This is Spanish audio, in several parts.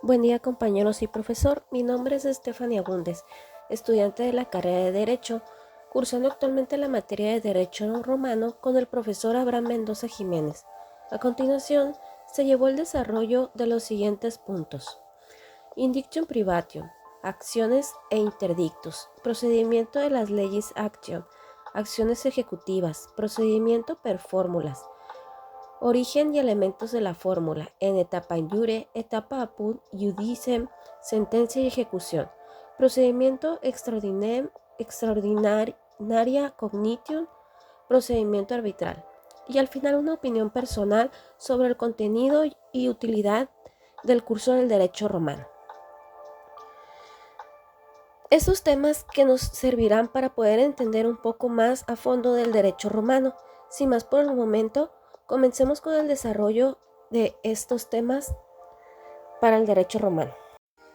Buen día, compañeros y profesor. Mi nombre es Estefania Bundes, estudiante de la carrera de Derecho, cursando actualmente la materia de Derecho Romano con el profesor Abraham Mendoza Jiménez. A continuación, se llevó el desarrollo de los siguientes puntos: Indictum Privatium, acciones e interdictus, procedimiento de las leyes action, acciones ejecutivas, procedimiento per fórmulas, origen y elementos de la fórmula en etapa in iure, etapa apud iudicem, sentencia y ejecución, procedimiento extraordinaria cognition, procedimiento arbitral, y al final una opinión personal sobre el contenido y utilidad del curso del derecho romano. Esos temas que nos servirán para poder entender un poco más a fondo del derecho romano. Sin más por el momento, comencemos con el desarrollo de estos temas para el derecho romano.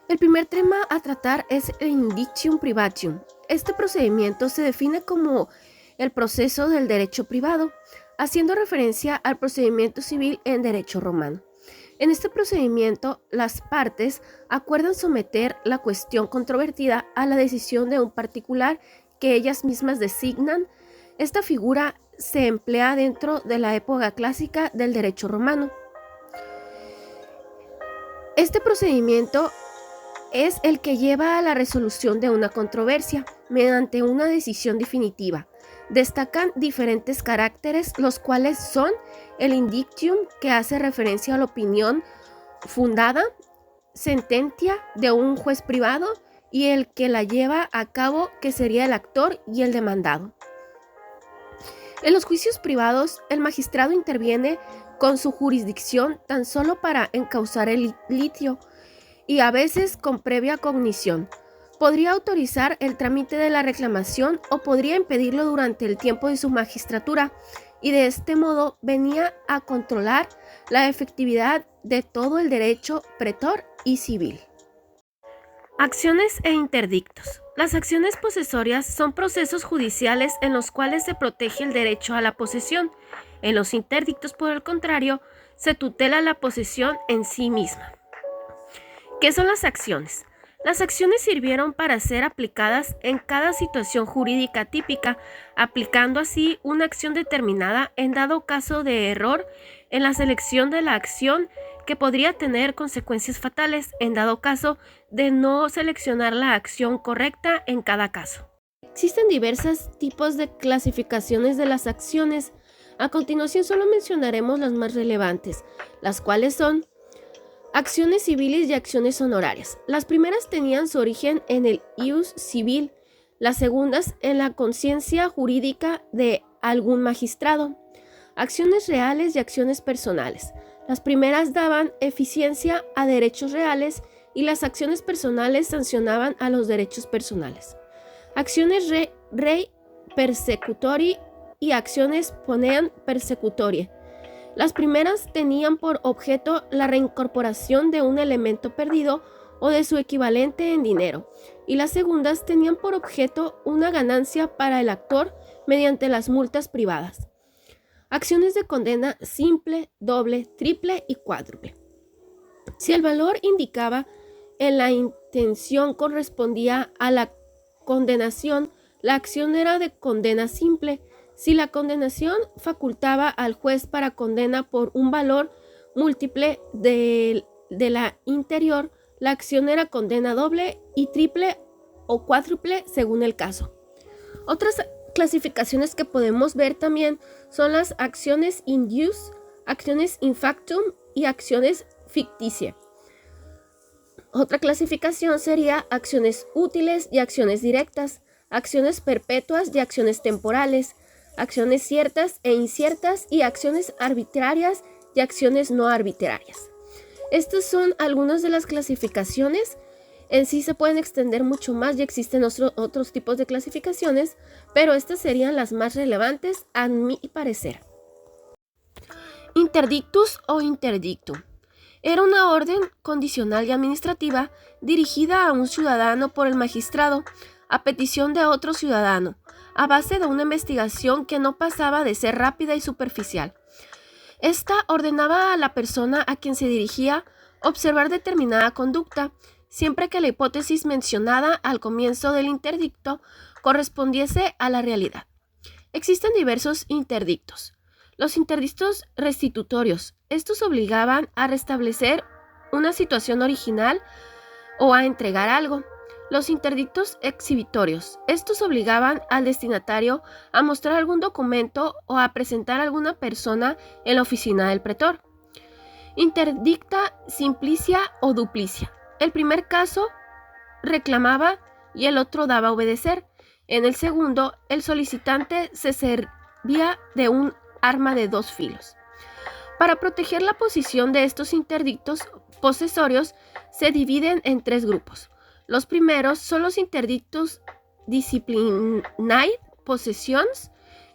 El primer tema a tratar es el indictum privatium. Este procedimiento se define como el proceso del derecho privado, haciendo referencia al procedimiento civil en derecho romano. En este procedimiento, las partes acuerdan someter la cuestión controvertida a la decisión de un particular que ellas mismas designan. Esta figura se emplea dentro de la época clásica del derecho romano. Este procedimiento es el que lleva a la resolución de una controversia mediante una decisión definitiva. Destacan diferentes caracteres, los cuales son el indictum, que hace referencia a la opinión fundada, sentencia de un juez privado, y el que la lleva a cabo, que sería el actor y el demandado. En los juicios privados, el magistrado interviene con su jurisdicción tan solo para encauzar el litigio, y a veces con previa cognición. Podría autorizar el trámite de la reclamación o podría impedirlo durante el tiempo de su magistratura, y de este modo venía a controlar la efectividad de todo el derecho pretor y civil. Acciones e interdictos. Las acciones posesorias son procesos judiciales en los cuales se protege el derecho a la posesión. En los interdictos, por el contrario, se tutela la posesión en sí misma. ¿Qué son las acciones? Las acciones sirvieron para ser aplicadas en cada situación jurídica típica, aplicando así una acción determinada en dado caso de error en la selección de la acción, que podría tener consecuencias fatales en dado caso de no seleccionar la acción correcta en cada caso. Existen diversos tipos de clasificaciones de las acciones. A continuación solo mencionaremos las más relevantes, las cuales son acciones civiles y acciones honorarias. Las primeras tenían su origen en el ius civil, las segundas en la conciencia jurídica de algún magistrado. Acciones reales y acciones personales. Las primeras daban eficiencia a derechos reales y las acciones personales sancionaban a los derechos personales. Acciones rei persecutori y acciones ponean persecutorie. Las primeras tenían por objeto la reincorporación de un elemento perdido o de su equivalente en dinero, y las segundas tenían por objeto una ganancia para el actor mediante las multas privadas. Acciones de condena simple, doble, triple y cuádruple. Si el valor indicaba en la intención correspondía a la condenación, la acción era de condena simple. Si la condenación facultaba al juez para condena por un valor múltiple de la interior, la acción era condena doble y triple o cuádruple según el caso. Otras clasificaciones que podemos ver también son las acciones in use, acciones in factum y acciones ficticias. Otra clasificación sería acciones útiles y acciones directas, acciones perpetuas y acciones temporales, acciones ciertas e inciertas y acciones arbitrarias y acciones no arbitrarias. Estas son algunas de las clasificaciones. En sí se pueden extender mucho más y existen otros tipos de clasificaciones, pero estas serían las más relevantes a mi parecer. Interdictus o interdictum. Era una orden condicional y administrativa dirigida a un ciudadano por el magistrado a petición de otro ciudadano, a base de una investigación que no pasaba de ser rápida y superficial. Esta ordenaba a la persona a quien se dirigía observar determinada conducta, siempre que la hipótesis mencionada al comienzo del interdicto correspondiese a la realidad. Existen diversos interdictos. Los interdictos restitutorios. Estos obligaban a restablecer una situación original o a entregar algo. Los interdictos exhibitorios. Estos obligaban al destinatario a mostrar algún documento o a presentar a alguna persona en la oficina del pretor. Interdicta simplicia o duplicia. El primer caso reclamaba y el otro daba a obedecer. En el segundo, el solicitante se servía de un arma de dos filos. Para proteger la posición de estos interdictos posesorios se dividen en tres grupos. Los primeros son los interdictos disciplinae possessions,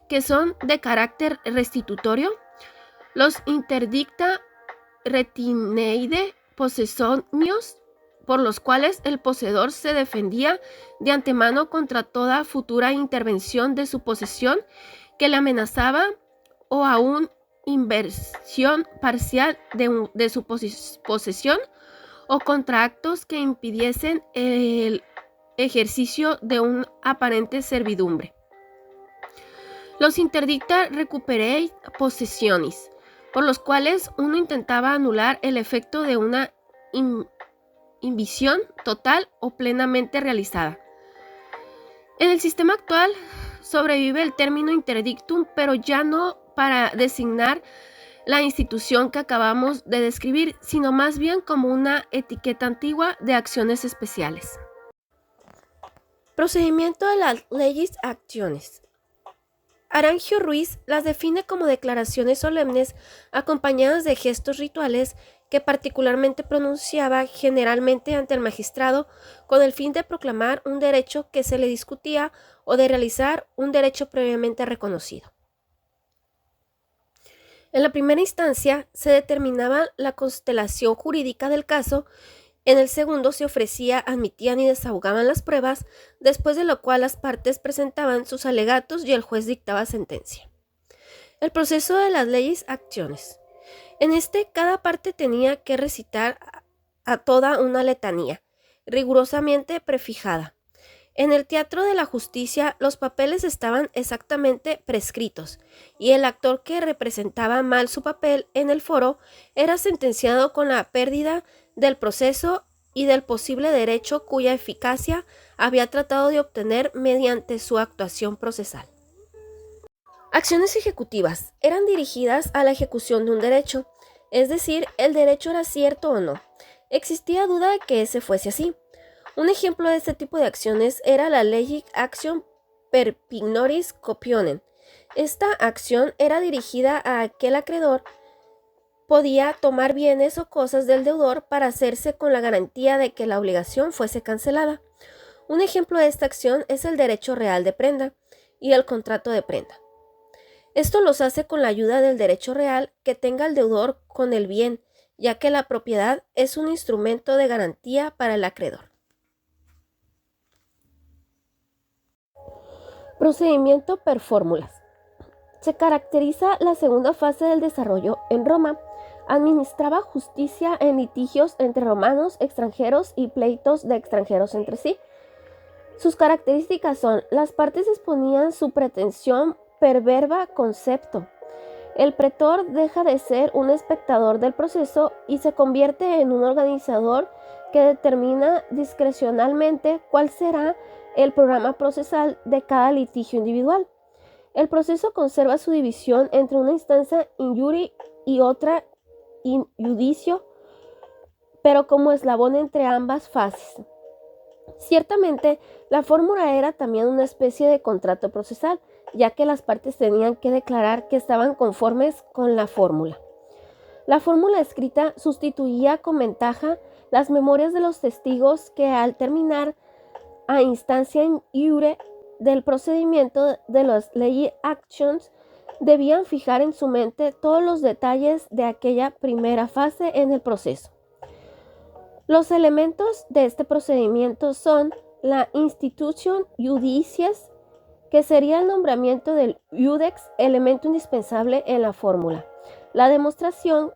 que son de carácter restitutorio. Los interdicta retineide possessionios, por los cuales el poseedor se defendía de antemano contra toda futura intervención de su posesión que le amenazaba o aún inversión parcial de su posesión o contra actos que impidiesen el ejercicio de una aparente servidumbre. Los interdicta recuperei possessionis, por los cuales uno intentaba anular el efecto de una invisión total o plenamente realizada. En el sistema actual sobrevive el término interdictum, pero ya no para designar la institución que acabamos de describir, sino más bien como una etiqueta antigua de acciones especiales. Procedimiento de las legis actiones. Arangio Ruiz las define como declaraciones solemnes acompañadas de gestos rituales que particularmente pronunciaba generalmente ante el magistrado con el fin de proclamar un derecho que se le discutía o de realizar un derecho previamente reconocido. En la primera instancia se determinaba la constelación jurídica del caso, en el segundo se ofrecía, admitían y desahogaban las pruebas, después de lo cual las partes presentaban sus alegatos y el juez dictaba sentencia. El proceso de las leyes acciones. En cada parte tenía que recitar a toda una letanía, rigurosamente prefijada. En el teatro de la justicia los papeles estaban exactamente prescritos, y el actor que representaba mal su papel en el foro era sentenciado con la pérdida del proceso y del posible derecho cuya eficacia había tratado de obtener mediante su actuación procesal. Acciones ejecutivas eran dirigidas a la ejecución de un derecho, es decir, el derecho era cierto o no. Existía duda de que ese fuese así. Un ejemplo de este tipo de acciones era la legic action per pignoris copionem. Esta acción era dirigida a aquel acreedor podía tomar bienes o cosas del deudor para hacerse con la garantía de que la obligación fuese cancelada. Un ejemplo de esta acción es el derecho real de prenda y el contrato de prenda. Esto los hace con la ayuda del derecho real que tenga el deudor con el bien, ya que la propiedad es un instrumento de garantía para el acreedor. Procedimiento per fórmulas. Se caracteriza la segunda fase del desarrollo en Roma. Administraba justicia en litigios entre romanos, extranjeros y pleitos de extranjeros entre sí. Sus características son: las partes exponían su pretensión per verba concepto. El pretor deja de ser un espectador del proceso y se convierte en un organizador que determina discrecionalmente cuál será el programa procesal de cada litigio individual. El proceso conserva su división entre una instancia in iure y otra in iudicio, pero como eslabón entre ambas fases. Ciertamente, la fórmula era también una especie de contrato procesal, ya que las partes tenían que declarar que estaban conformes con la fórmula. La fórmula escrita sustituía con ventaja las memorias de los testigos que, al terminar a instancia in iure del procedimiento de las legi actions, debían fijar en su mente todos los detalles de aquella primera fase en el proceso. Los elementos de este procedimiento son la institution iudicies, que sería el nombramiento del iudex, elemento indispensable en la fórmula, la demostración,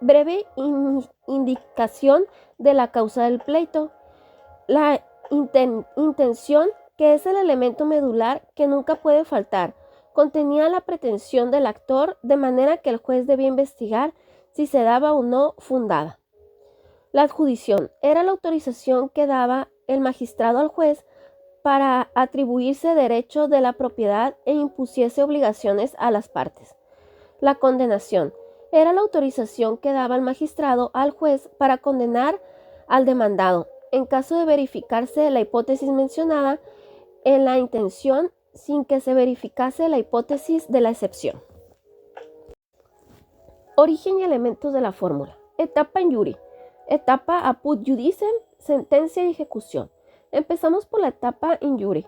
Breve indicación de la causa del pleito. La intención, que es el elemento medular que nunca puede faltar, contenía la pretensión del actor, de manera que el juez debía investigar si se daba o no fundada. La adjudición era la autorización que daba el magistrado al juez para atribuirse derecho de la propiedad e impusiese obligaciones a las partes. La condenación era la autorización que daba el magistrado al juez para condenar al demandado, en caso de verificarse la hipótesis mencionada en la intención sin que se verificase la hipótesis de la excepción. Origen y elementos de la fórmula. Etapa in iure. Etapa apud judicem, sentencia y ejecución. Empezamos por la etapa in iure.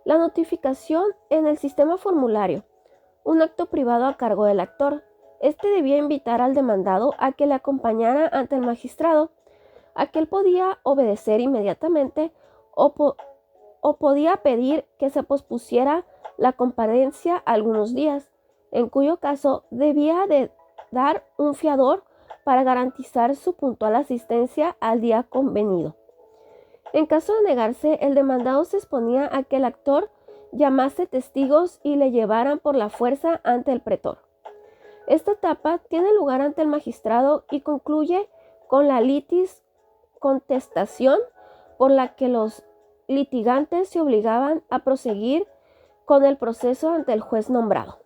La notificación en el sistema formulario. Un acto privado a cargo del actor. Este debía invitar al demandado a que le acompañara ante el magistrado. Aquel podía obedecer inmediatamente o podía pedir que se pospusiera la comparecencia algunos días, en cuyo caso debía de dar un fiador para garantizar su puntual asistencia al día convenido. En caso de negarse, el demandado se exponía a que el actor llamase testigos y le llevaran por la fuerza ante el pretor. Esta etapa tiene lugar ante el magistrado y concluye con la litis contestación, por la que los litigantes se obligaban a proseguir con el proceso ante el juez nombrado.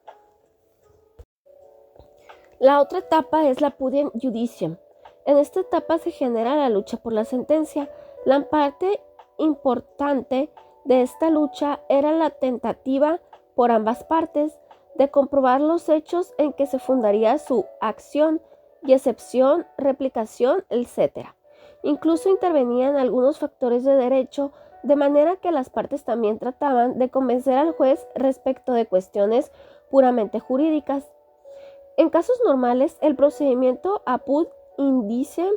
La otra etapa es la pudien judicium. En esta etapa se genera la lucha por la sentencia. La parte importante de esta lucha era la tentativa por ambas partes de comprobar los hechos en que se fundaría su acción y excepción, replicación, etc. Incluso intervenían algunos factores de derecho, de manera que las partes también trataban de convencer al juez respecto de cuestiones puramente jurídicas. En casos normales, el procedimiento apud indicium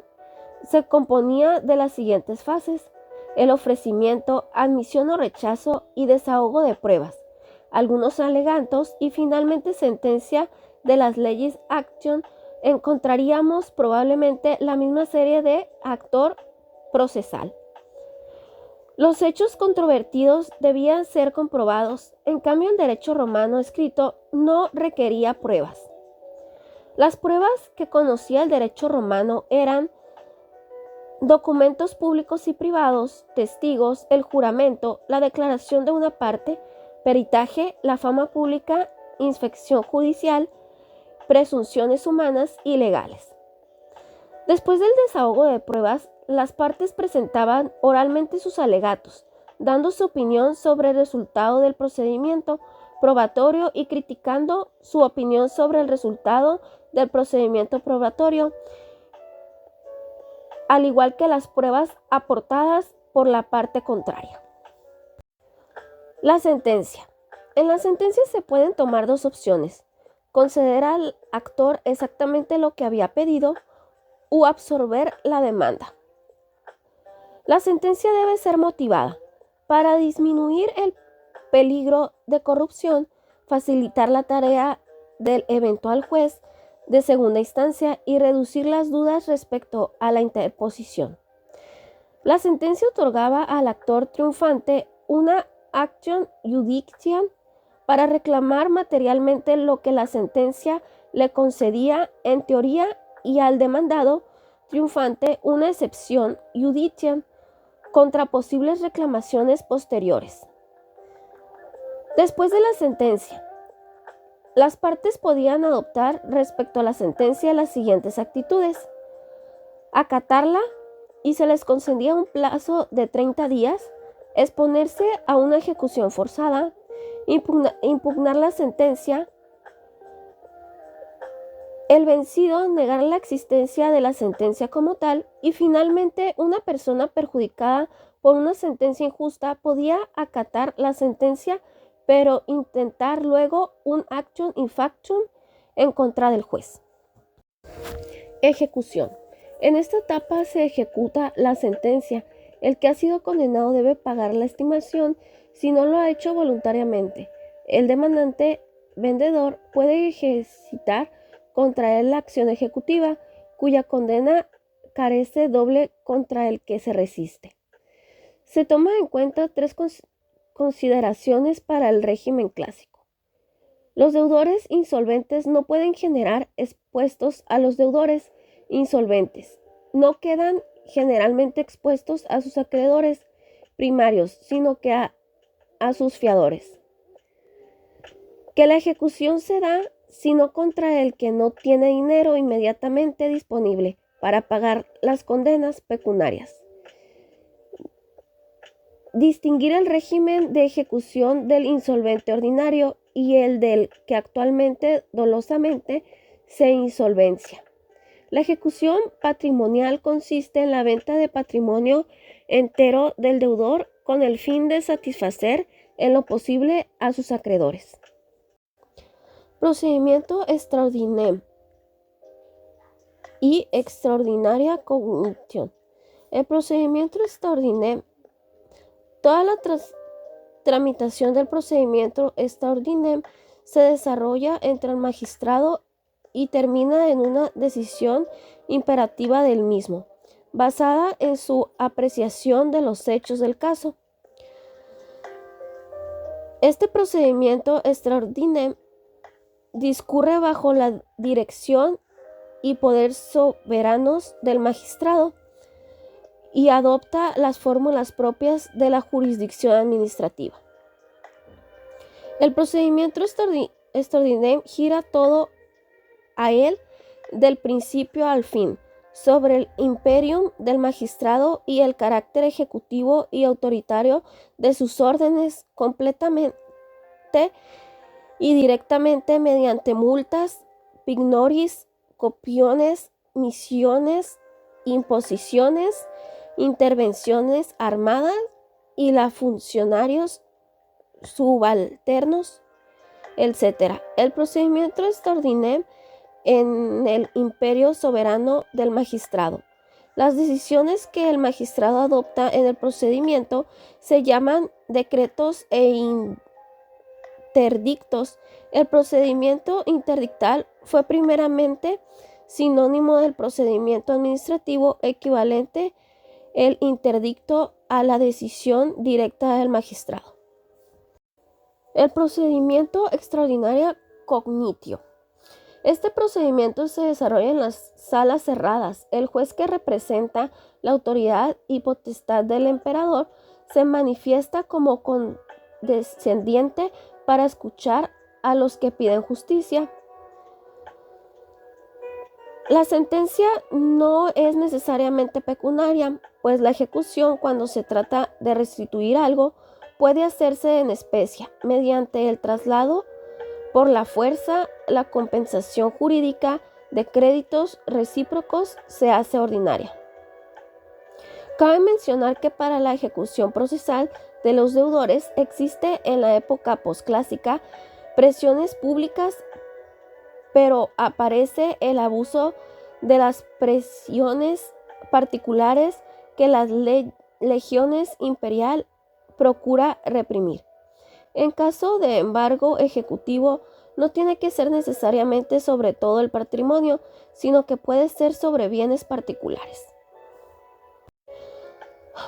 se componía de las siguientes fases: el ofrecimiento, admisión o rechazo y desahogo de pruebas, algunos alegatos y finalmente sentencia de las legis action. Encontraríamos probablemente la misma serie de actor procesal. Los hechos controvertidos debían ser comprobados, en cambio el derecho romano escrito no requería pruebas. Las pruebas que conocía el derecho romano eran documentos públicos y privados, testigos, el juramento, la declaración de una parte, peritaje, la fama pública, inspección judicial, presunciones humanas y legales. Después del desahogo de pruebas, las partes presentaban oralmente sus alegatos, dando su opinión sobre el resultado del procedimiento probatorio y criticando su opinión sobre el resultado del procedimiento probatorio, al igual que las pruebas aportadas por la parte contraria. La sentencia. En la sentencia se pueden tomar dos opciones: conceder al actor exactamente lo que había pedido u absorber la demanda. La sentencia debe ser motivada para disminuir el peligro de corrupción, facilitar la tarea del eventual juez de segunda instancia y reducir las dudas respecto a la interposición. La sentencia otorgaba al actor triunfante una acción judicial para reclamar materialmente lo que la sentencia le concedía en teoría, y al demandado triunfante una excepción judicial contra posibles reclamaciones posteriores. Después de la sentencia, las partes podían adoptar respecto a la sentencia las siguientes actitudes: acatarla y se les concedía un plazo de 30 días, exponerse a una ejecución forzada, impugnar la sentencia, el vencido negar la existencia de la sentencia como tal, y finalmente una persona perjudicada por una sentencia injusta podía acatar la sentencia pero intentar luego un action in factum en contra del juez. Ejecución. En esta etapa se ejecuta la sentencia. El que ha sido condenado debe pagar la estimación si no lo ha hecho voluntariamente. El demandante vendedor puede ejercitar contra él la acción ejecutiva cuya condena carece doble contra el que se resiste. Se toman en cuenta tres consideraciones para el régimen clásico. Los deudores insolventes no pueden generar expuestos a los deudores insolventes. No quedan generalmente expuestos a sus acreedores primarios, sino que a sus fiadores. Que la ejecución se da sino contra el que no tiene dinero inmediatamente disponible para pagar las condenas pecuniarias. Distinguir el régimen de ejecución del insolvente ordinario y el del que actualmente dolosamente se insolvencia. La ejecución patrimonial consiste en la venta de patrimonio entero del deudor con el fin de satisfacer en lo posible a sus acreedores. Procedimiento extraordinario y extraordinaria cognición. El procedimiento extraordinario. Toda la tramitación del procedimiento extraordinario se desarrolla entre el magistrado y termina en una decisión imperativa del mismo, basada en su apreciación de los hechos del caso. Este procedimiento extraordinario discurre bajo la dirección y poder soberanos del magistrado y adopta las fórmulas propias de la jurisdicción administrativa. El procedimiento extraordinario gira todo a él del principio al fin, sobre el imperium del magistrado y el carácter ejecutivo y autoritario de sus órdenes completamente y directamente mediante multas, pignoris, copiones, misiones, imposiciones, intervenciones armadas y la funcionarios subalternos, etc. El procedimiento extraordinario en el imperio soberano del magistrado. Las decisiones que el magistrado adopta en el procedimiento se llaman decretos e interdictos. El procedimiento interdictal fue primeramente sinónimo del procedimiento administrativo equivalente el interdicto a la decisión directa del magistrado. El procedimiento extraordinario cognitio. Este procedimiento se desarrolla en las salas cerradas. El juez que representa la autoridad y potestad del emperador se manifiesta como condescendiente para escuchar a los que piden justicia. La sentencia no es necesariamente pecuniaria, pues la ejecución, cuando se trata de restituir algo, puede hacerse en especie, mediante el traslado por la fuerza. La compensación jurídica de créditos recíprocos se hace ordinaria. Cabe mencionar que para la ejecución procesal de los deudores existe en la época posclásica presiones públicas, pero aparece el abuso de las presiones particulares que las legiones imperial procura reprimir. En caso de embargo ejecutivo, no tiene que ser necesariamente sobre todo el patrimonio, sino que puede ser sobre bienes particulares.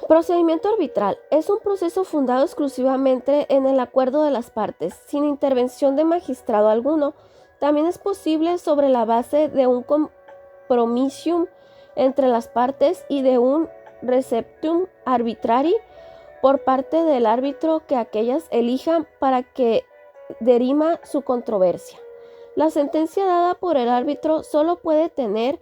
Procedimiento arbitral. Es un proceso fundado exclusivamente en el acuerdo de las partes, sin intervención de magistrado alguno. También es posible sobre la base de un compromisium entre las partes y de un receptum arbitrari por parte del árbitro que aquellas elijan para que dirima su controversia. La sentencia dada por el árbitro solo puede tener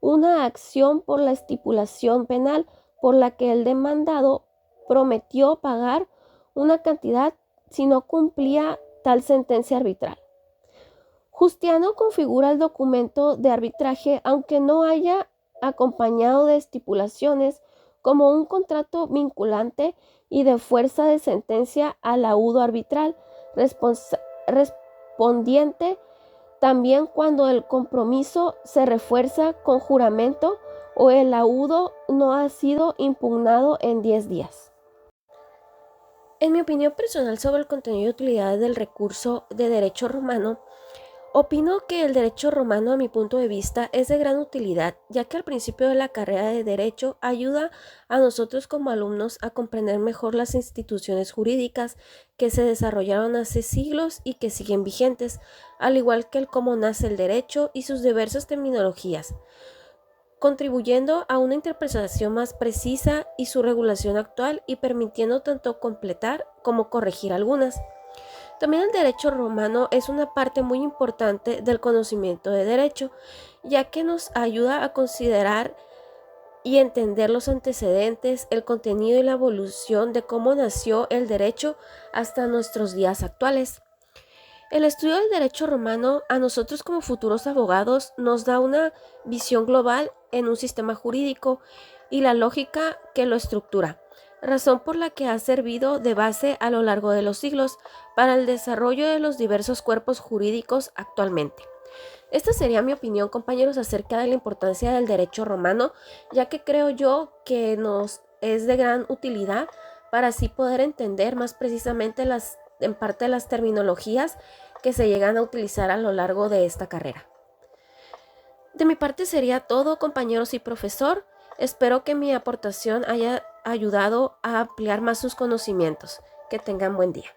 una acción por la estipulación penal por la que el demandado prometió pagar una cantidad si no cumplía tal sentencia arbitral. Justiano configura el documento de arbitraje, aunque no haya acompañado de estipulaciones, como un contrato vinculante y de fuerza de sentencia al laudo arbitral, respondiente también cuando el compromiso se refuerza con juramento o el laudo no ha sido impugnado en 10 días. En mi opinión personal sobre el contenido y utilidad del recurso de derecho romano, Opino que el derecho romano, a mi punto de vista, es de gran utilidad, ya que al principio de la carrera de derecho ayuda a nosotros como alumnos a comprender mejor las instituciones jurídicas que se desarrollaron hace siglos y que siguen vigentes, al igual que el cómo nace el derecho y sus diversas terminologías, contribuyendo a una interpretación más precisa y su regulación actual y permitiendo tanto completar como corregir algunas. También el derecho romano es una parte muy importante del conocimiento de derecho, ya que nos ayuda a considerar y entender los antecedentes, el contenido y la evolución de cómo nació el derecho hasta nuestros días actuales. El estudio del derecho romano a nosotros como futuros abogados nos da una visión global en un sistema jurídico y la lógica que lo estructura, razón por la que ha servido de base a lo largo de los siglos para el desarrollo de los diversos cuerpos jurídicos actualmente. Esta sería mi opinión, compañeros, acerca de la importancia del derecho romano, ya que creo yo que nos es de gran utilidad para así poder entender más precisamente en parte las terminologías que se llegan a utilizar a lo largo de esta carrera. De mi parte sería todo, compañeros y profesor. Espero que mi aportación haya ayudado a ampliar más sus conocimientos. Que tengan buen día.